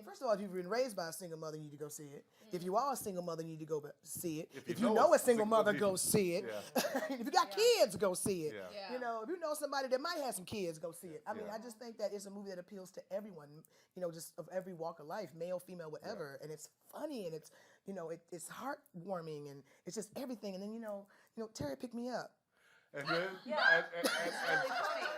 mean, first of all, if you've been raised by a single mother, you need to go see it. If you are a single mother, you need to go see it. If you know a single mother, go see it. If you got kids, go see it. You know, if you know somebody that might have some kids, go see it. I mean, I just think that it's a movie that appeals to everyone, you know, just of every walk of life, male, female, whatever. And it's funny and it's, you know, it's heartwarming and it's just everything. And then, you know, Terry picked me up. And then,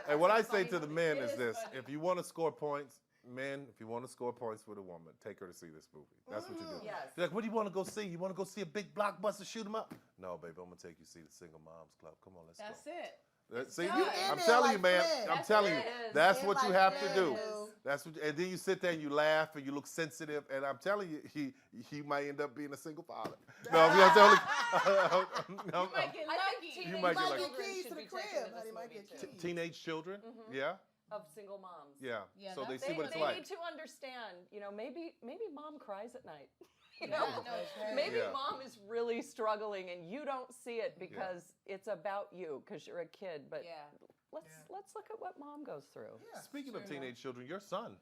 and what I say to the men is this: if you want to score points, men, if you want to score points with a woman, take her to see this movie. That's what you do. Yes. You're like, what do you want to go see? You want to go see a big blockbuster shoot 'em up? No, baby, I'm gonna take you to see the Single Moms Club. Come on, let's go. That's it. See, You I'm in telling there you, man. like I'm Fred. telling you, that's In what you like have to Fred, do. boo. That's what, and then you sit there and you laugh and you look sensitive. And I'm telling you, he might end up being a single father. No, I'm telling you. You might get lucky. You might get Might lucky. get keys to the crib, honey. Might get keys. Teenage children, yeah, Of single moms. yeah. Yeah, So they that's- see what it's They like. need to understand, you know, maybe mom cries at night. You Yeah, know? no, it's true. Maybe Yeah. mom is really struggling and you don't see it because it's about you because you're a kid. But Yeah. let's look at what mom goes through. Speaking of teenage children, your son,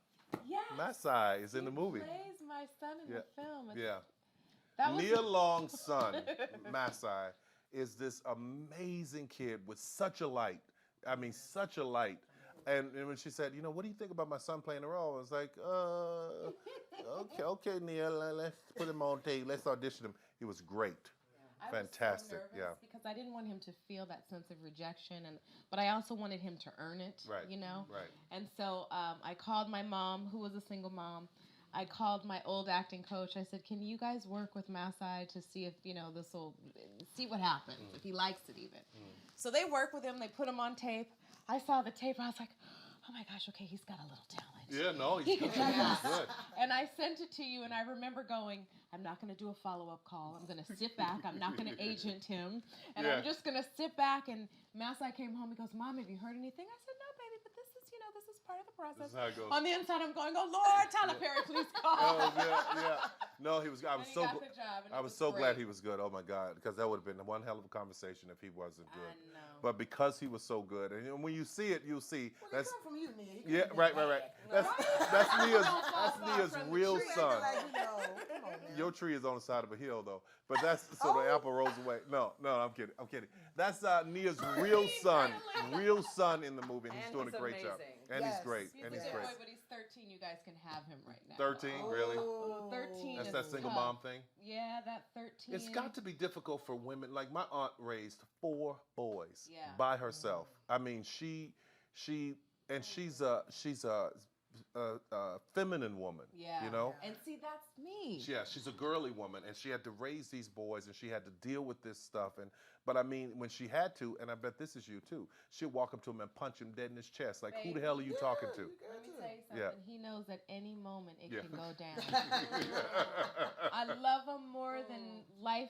Yes. Masai, is in the movie. He plays my son in Yeah. the film. Yeah. That was Nia Long's son, Masai, is this amazing kid with such a light. I mean, such a light. And when she said, you know, what do you think about my son playing the role? I was like, okay, Nia, let's put him on tape. Let's audition him. He was great. I Fantastic, was so yeah. nervous because I didn't want him to feel that sense of rejection, but I also wanted him to earn it. Right, You know. right. And so I called my mom, who was a single mom. I called my old acting coach. I said, "Can you guys work with Masai to see if this will see what happens if he likes it even?" So they worked with him. They put him on tape. I saw the tape. I was like, "Oh my gosh, okay, he's got a little talent." Yeah, no, He he's can good. try He's this. good. And I sent it to you, and I remember going, I'm not going to do a follow-up call. I'm going to sit back. I'm not going to agent him. And Yeah. I'm just going to sit back. And Masai came home. He goes, Mom, have you heard anything? I said, no, baby, but this is part of the process. This is how it goes. On the inside, I'm going, oh, Lord, Tyler Perry, please call. Oh, yeah. No, I was And he so got the job, and I it was so great. glad he was good. Oh my God, because that would have been one hell of a conversation if he wasn't good. I know. But because he was so good, and when you see it, you'll see Well, that's they come from you, Nia. You yeah, can't right. get mad. That's Nia's real Treat son. like, come on now. Your tree is on the side of a hill, though. But that's so Oh. the apple rolls away. No, I'm kidding. That's Nia's real son in the movie, and he's And doing he's a great job. amazing. And Yes. he's great. He's And a he's good great. boy, but he's 13. You guys can have him right now. 13, really? Oh, 13 That's is that single tough. mom thing. Yeah, that 13. It's got to be difficult for women. Like my aunt raised 4 boys Yeah. by herself. I mean, she's a feminine woman. Yeah. You know. And see, that's me. Yeah, she's a girly woman, and she had to raise these boys, and she had to deal with this stuff. But I mean, when she had to, and I bet this is you too, she'd walk up to him and punch him dead in his chest. Like, who the hell are you talking to? Let me tell you something. Yeah. He knows at any moment it Yeah. can go down. I love him more than life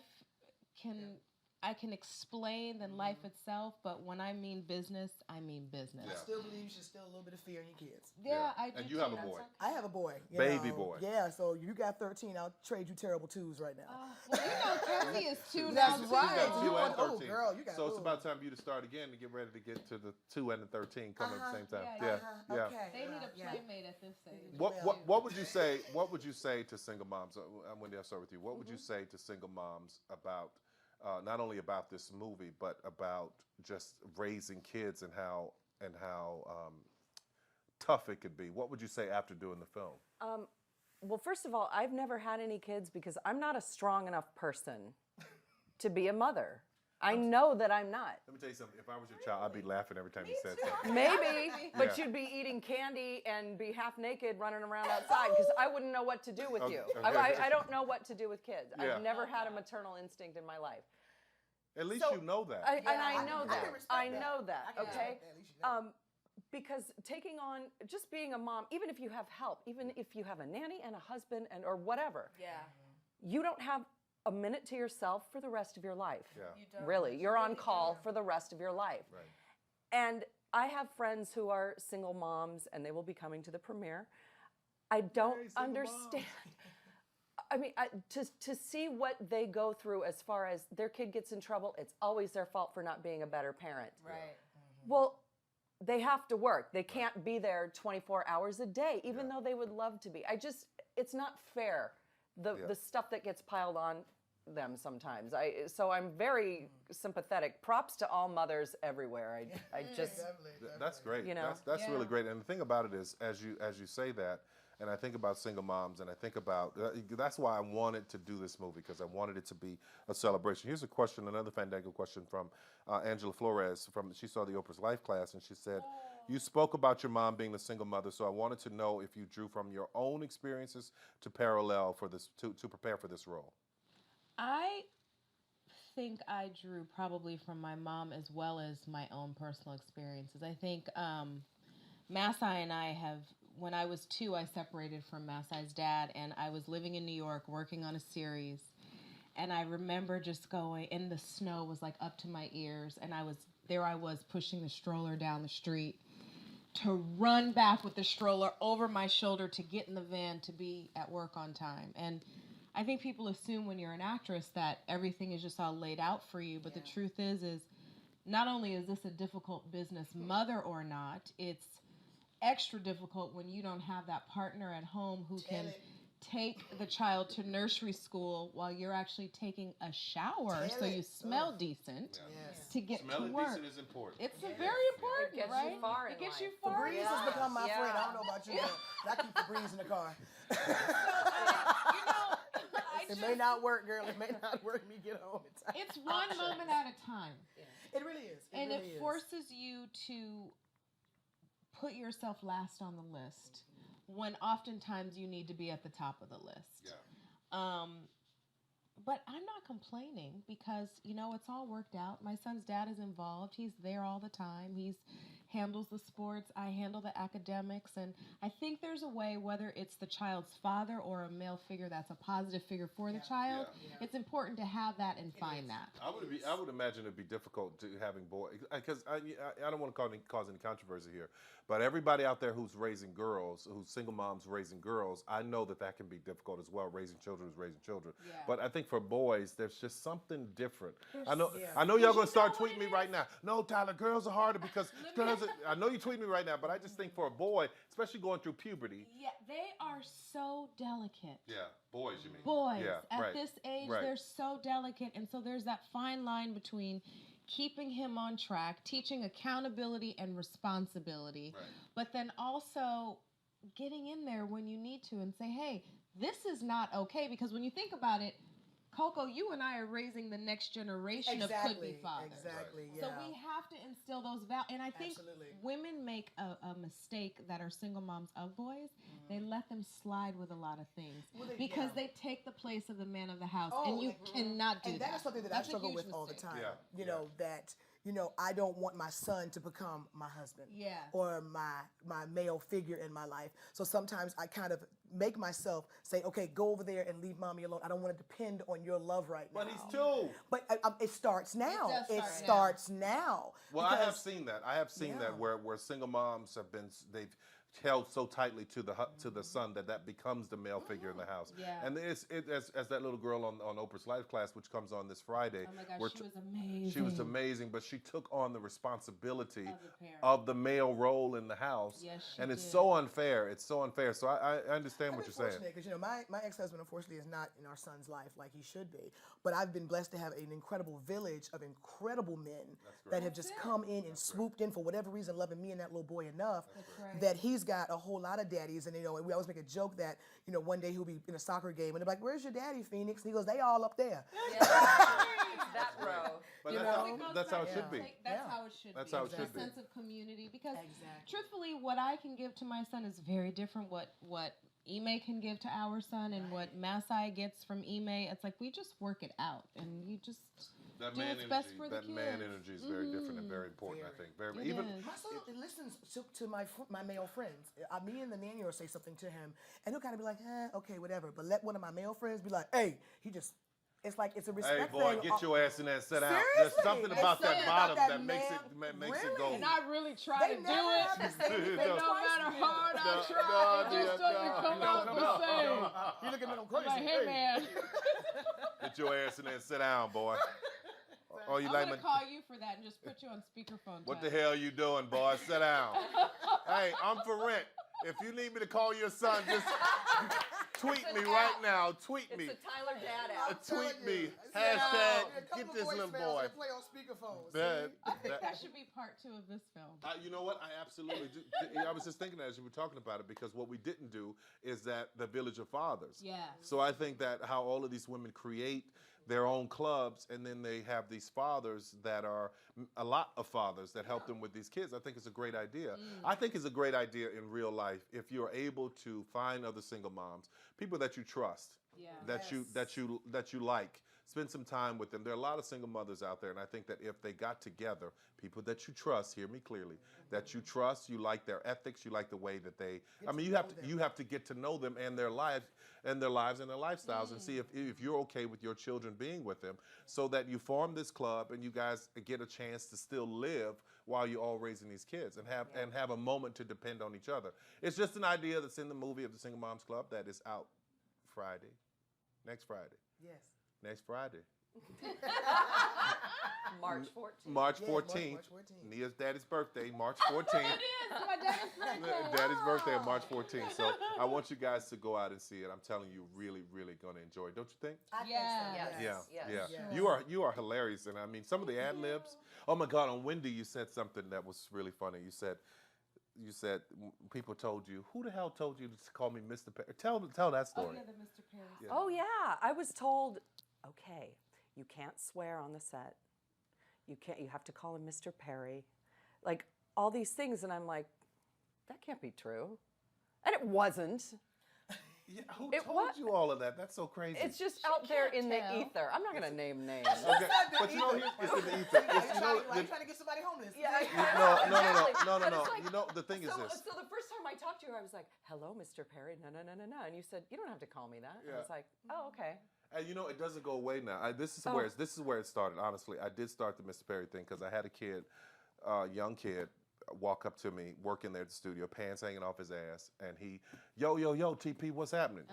I can explain than life itself, but when I mean business, I mean business. I still believe you should still a little bit of fear in your kids. Yeah, I do. And you have a too. boy. I have a boy. you Baby know. boy. Yeah, so you got 13. I'll trade you terrible twos right now. Well, Cassie is 2 now. That's too. right. She's got 2 You and want- oh, 13. girl, you got- so it's ooh. about time for you to start again to get ready to get to the 2 and the 13 coming at the same time. Yeah, Yeah. Okay. They need a Yeah. playmate at this age. What would you say? What would you say to single moms? Wendy, I'll start with you. What would you say to single moms about not only about this movie, but about just raising kids and how tough it could be? What would you say after doing the film? Well, first of all, I've never had any kids because I'm not a strong enough person to be a mother. I know that I'm not. Let me tell you something. If I was your child, I'd be laughing every time you said something. Maybe, but Yeah. you'd be eating candy and be half naked running around outside because I wouldn't know what to do with you. Okay. I don't know what to do with kids. Yeah. I've never had a maternal instinct in my life. At least So, you know that. And I I know can that. respect I that. know that, I can okay? respect that. At least you know. Because taking on, just being a mom, even if you have help, even if you have a nanny and a husband or whatever, you don't have a minute to yourself for the rest of your life. Yeah. You don't. Really, you're on call for the rest of your life. Right. And I have friends who are single moms, and they will be coming to the premiere. I don't Hey, single understand. I mean, to see what they go through as far as their kid gets in trouble, it's always their fault for not being a better parent. Right. Well, they have to work. They can't be there 24 hours a day, even though they would love to be. It's not fair, the stuff that gets piled on them sometimes. So I'm very sympathetic. Props to all mothers everywhere. I just That's great. You know? That's really great. And the thing about it is, as you say that, and I think about single moms, and I think about that's why I wanted to do this movie, because I wanted it to be a celebration. Here's a question, another Fandango question from Angela Flores. She saw the Oprah's Life class, and she said, "You spoke about your mom being the single mother, so I wanted to know if you drew from your own experiences to parallel for this to prepare for this role." I think I drew probably from my mom as well as my own personal experiences. I think Masai and I have, when I was 2, I separated from Masai's dad, and I was living in New York working on a series. And I remember just going, and the snow was like up to my ears, and I was pushing the stroller down the street to run back with the stroller over my shoulder to get in the van to be at work on time. And I think people assume when you're an actress that everything is just all laid out for you, but the truth is not only is this a difficult business, mother or not, it's extra difficult when you don't have that partner at home who can take the child to nursery school while you're actually taking a shower so you smell decent to get to work. Decent is important. It's very important, It gets right? you far in It gets life. you far. Febreze has become my friend. I don't know about you, but I keep Febreze in the car. It may not work, girl. It may not work. Me get home in time. It's one moment at a time. It really is. It forces you to put yourself last on the list when oftentimes you need to be at the top of the list. Yeah. But I'm not complaining because, it's all worked out. My son's dad is involved. He's there all the time. He handles the sports. I handle the academics. And I think there's a way, whether it's the child's father or a male figure that's a positive figure for the child, it's important to have that and find that. I would imagine it'd be difficult to having boys, because I don't want to cause any controversy here, but everybody out there who's raising girls, who's single moms raising girls, I know that can be difficult as well. Raising children is raising children. Yeah. But I think for boys, there's just something different. I know y'all gonna start tweeting me right now. No, Tyler, girls are harder because girls. I know you tweet me right now, but I just think for a boy, especially going through puberty. Yeah, they are so delicate. Yeah, boys, you mean? Boys, yeah, at this age, they're so delicate. And so there's that fine line between keeping him on track, teaching accountability and responsibility, but then also getting in there when you need to and say, hey, this is not okay. Because when you think about it, Coco, you and I are raising the next generation of could-be fathers. Exactly, So we have to instill those values. And I think women make a mistake that are single moms of boys. They let them slide with a lot of things because they take the place of the man of the house. And you cannot do that. And that is something that I struggle with all the time. You know, that... I don't want my son to become my husband or my male figure in my life. So sometimes I kind of make myself say, okay, go over there and leave mommy alone. I don't want to depend on your love right now. But he's 2. But it starts now. It start starts now. Well, I have seen that. I have seen that where single moms they've held so tightly to the son that becomes the male figure in the house. Yeah. And as that little girl on Oprah's Life class, which comes on this Friday. Oh my gosh, she was amazing. She was amazing, but she took on the responsibility of the male role in the house. Yes, she and it's did. so unfair. It's so unfair. So I understand what you're saying. Because my ex-husband unfortunately is not in our son's life like he should be. But I've been blessed to have an incredible village of incredible men that have just come in and swooped in for whatever reason, loving me and that little boy enough that he's got a whole lot of daddies. And and we always make a joke that one day he'll be in a soccer game and they're like, "Where's your daddy, Phoenix?" And he goes, "They all up there." That row. But that's how it should be. That's how it should be. That's how it should be. A sense of community. Because truthfully, what I can give to my son is very different what Ime can give to our son and what Masai gets from Ime. It's like we just work it out and you just that do man what's best for the kids. That man energy is very different and very important, I think. My son listens to my male friends. Me and the nanny will say something to him, and he'll kind of be like, okay, whatever. But let one of my male friends be like, hey, it's like it's a respect thing. Hey, boy, get your ass in there and sit down. There's something about that bottom that makes it go. And I really try to do it. No matter how hard I try, it just doesn't come out the same. You look at me, I'm crazy. Like, hey, man. Get your ass in there and sit down, boy. Oh, you I'm like gonna my? call you for that and just put you on speakerphone. What time. the hell you doing, boy? Sit down. Hey, I'm for rent. If you need me to call your son, just tweet me right now. Tweet me. It's a Tyler Dad I'm app. telling Tweet me. you. Hashtag A couple get this little voicemails boy. that play on speakerphone. That- I think that should be part 2 of this film. You know what? I absolutely do. I was just thinking that as you were talking about it, because what we didn't do is that the Village of Fathers. Yes. So I think that how all of these women create their own clubs, and then they have these fathers that are a lot of fathers that help them with these kids. I think it's a great idea. I think it's a great idea in real life if you're able to find other single moms, people that you trust, Yeah. that you like. Spend some time with them. There are a lot of single mothers out there, and I think that if they got together, people that you trust, hear me clearly, that you trust, you like their ethics, you like the way that they. I mean, you have to get to know them and their lives and their lifestyles, and see if you're okay with your children being with them, so that you form this club and you guys get a chance to still live while you're all raising these kids and have a moment to depend on each other. It's just an idea that's in the movie of the Single Moms Club that is out next Friday. Yes. Next Friday. March 14th. March Yeah, 14th. March 14th. Nia's daddy's birthday, March 14th. It is my daddy's birthday. Daddy's birthday on March 14th. So I want you guys to go out and see it. I'm telling you, really, really going to enjoy it. Don't you think? I think Yes. so. Yes. Yeah. Yes. You are hilarious. And I mean, some of the ad libs. Oh my God, on Wendy, you said something that was really funny. You said people told you, who the hell told you to call me Mr. Perry? Tell that Oh story. yeah, the Mr. Perry. Yeah. Oh yeah, I was told, okay, you can't swear on the set. You have to call him Mr. Perry. Like all these things, and I'm like, that can't be true. And it wasn't. Yeah, who It told wa- you all of that? That's so crazy. It's just out there can't in tell. the ether. I'm not gonna name names. Okay, but you know, it's in the ether. It's, you know, Like trying to get somebody homeless. Yeah, no. But it's like- You know, the thing is So this. the first time I talked to you, I was like, hello, Mr. Perry. No. And you said, you don't have to call me that. And I was Yeah. like, oh, okay. And you know, it doesn't go away now. This is Oh. where it started. Honestly, I did start the Mr. Perry thing because I had a kid, young kid, walk up to me, working there at the studio, pants hanging off his ass, and he, yo, TP, what's happening?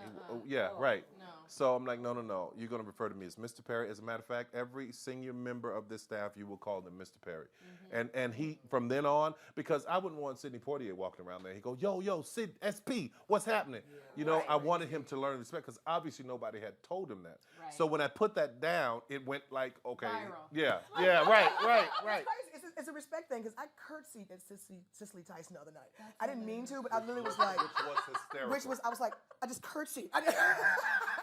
Right. No. So I'm like, no, you're gonna refer to me as Mr. Perry. As a matter of fact, every senior member of this staff, you will call them Mr. Perry. And he, from then on, because I wouldn't want Sidney Poitier walking around there. He go, yo, Sid, SP, what's happening? You know, I wanted him to learn respect because obviously nobody had told him that. Right. So when I put that down, it went like, okay, Viral. yeah, right. It's a respect thing because I curtsied at Cicely Tyson the other night. I didn't mean to, but I literally was like, Which was hysterical. I was like, I just curtsied.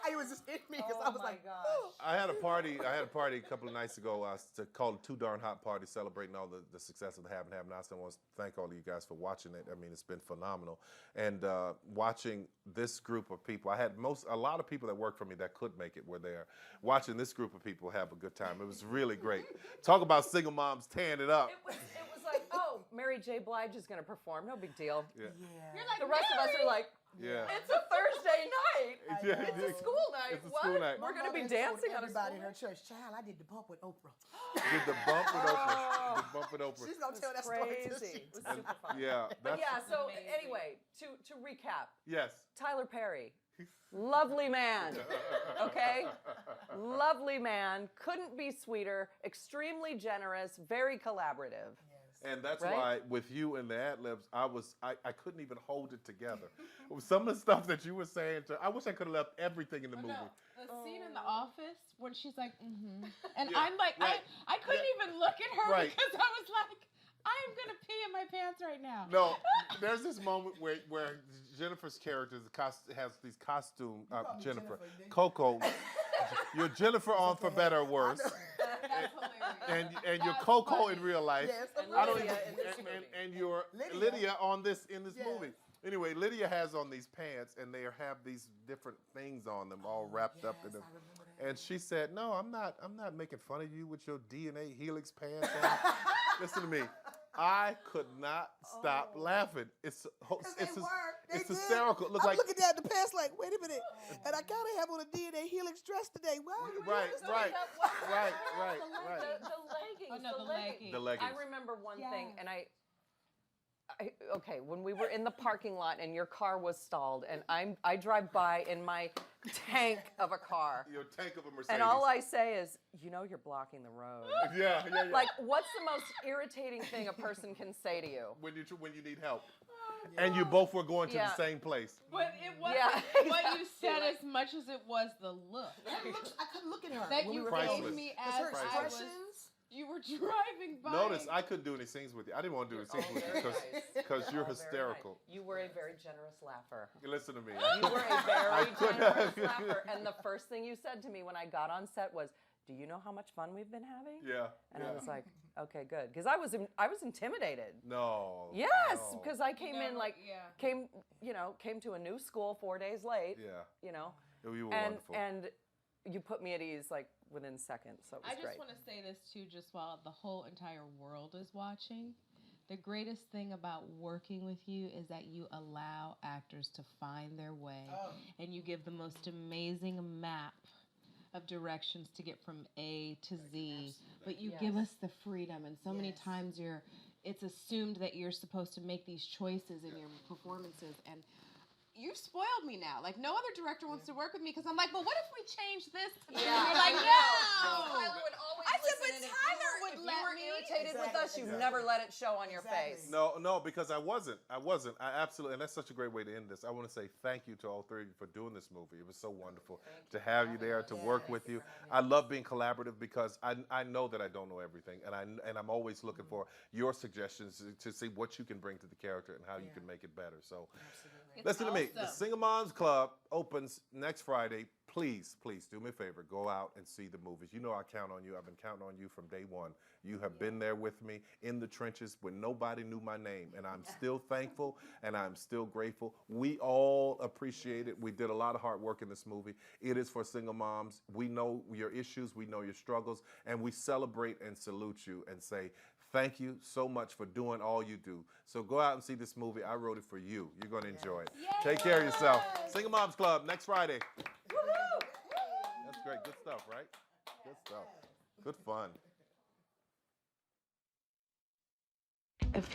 It was just in me because I was like, gosh. oh. I had a party a couple of nights ago to call it Too Darn Hot Party, celebrating all the success of the Have and Have-Nots. I want to thank all of you guys for watching it. I mean, it's been phenomenal. And watching this group of people, I had a lot of people that worked for me that could make it were there. Watching this group of people have a good time. It was really great. Talk about single moms tearing it up. It was like, oh, Mary J. Blige is going to perform. No big deal. Yeah. You're like The rest of us are like, Yeah. it's a Thursday night. Yeah, It's a school night. It's a What? school night. We're going to be My mother dancing told on a everybody school in her night? church. Child, I did the bump with Oprah. Did the bump with Oprah. The bump with Oprah. She's gonna tell that story till Crazy. she It was super fun. Yeah. But yeah, so amazing. anyway, to recap, Yes. Tyler Perry, lovely man, okay? Lovely man, couldn't be sweeter, extremely generous, very collaborative. And that's Right? why with you and the ad libs, I couldn't even hold it together. Some of the stuff that you were saying, I wish I could have left everything in the movie. No, the scene in the office when she's like, and Yeah, I'm like, right. I couldn't even look at her Right. because I was like, I am gonna pee in my pants right now. No, there's this moment where Jennifer's character has these costume, call me Jennifer, Jennifer, didn't you? Coco. You're Jennifer on For Better or Worse. That's hilarious. And you're That's Coco funny. in real life. Yes, And I don't Lydia even, in this and, movie. and you're Lydia. Lydia on this in this Yes. movie. Anyway, Lydia has on these pants and they have these different things on them, all wrapped up in them. I remember that. And she said, "No, I'm not making fun of you with your DNA Helix pants on." Listen to me. I could not stop laughing. It's They were. They it's did. hysterical. Look I'm like looking at the pants like, wait a minute. And I kind of have on a DNA Helix dress today. Why are you right. The leggings. Oh, no, the leggings. The leggings. I remember one thing, Yes. and I Okay, when we were in the parking lot and your car was stalled, and I drive by in my tank of a car, Your tank of a Mercedes. and all I say is, you're blocking the road. Yeah. Like, what's the most irritating thing a person can say to you? When you need help, and you both were going to Yeah. the same place. But it wasn't Yeah, what you said exactly. as much as it was the look. I couldn't look at her. That when you we were Priceless. gave me Because as her I was, expressions. you were driving by. Notice I couldn't do any scenes with you. I didn't want to do any scenes with you because you're hysterical. You were a very generous laugher. Listen to me. You were a very generous laugher. And the first thing you said to me when I got on set was, "Do you know how much fun we've been having?" Yeah. And I was like, "Okay, good," because I was intimidated. No. Yes, no. because I came in Yeah. came to a new school 4 days late. Yeah. You know, You were and wonderful. and you put me at ease like within seconds. So it was I just great. want to say this too, just while the whole entire world is watching. The greatest thing about working with you is that you allow actors to find their way, and you give the most amazing map of directions to get from A to Z. But you give us the freedom, and so many times it's assumed that you're supposed to make these choices in your performances, and you've spoiled me now. Like, no other director wants to work with me because I'm like, well, what if we change this to this? Yeah, And you're like, I no. know. Tyler would always I said, listen, but and if Tyler would you let were me. irritated with us, you've Exactly. never let it show on your Exactly. face. No, because I wasn't. I absolutely, and that's such a great way to end this. I want to say thank you to all three of you for doing this movie. It was so wonderful to have you there, to work with you. I love being collaborative because I know that I don't know everything, and I'm always looking for your suggestions to see what you can bring to the character and how you can make it better. So, listen to me. The Single Moms Club opens next Friday. Please do me a favor. Go out and see the movies. You know I count on you. I've been counting on you from day one. You have been there with me in the trenches when nobody knew my name, and I'm still thankful and I'm still grateful. We all appreciate it. We did a lot of hard work in this movie. It is for single moms. We know your issues. We know your struggles, and we celebrate and salute you and say, thank you so much for doing all you do. So go out and see this movie. I wrote it for you. You're going to enjoy it. Take care of yourself. Single Moms Club next Friday. That's great. Good stuff, right? Good stuff. Good fun. If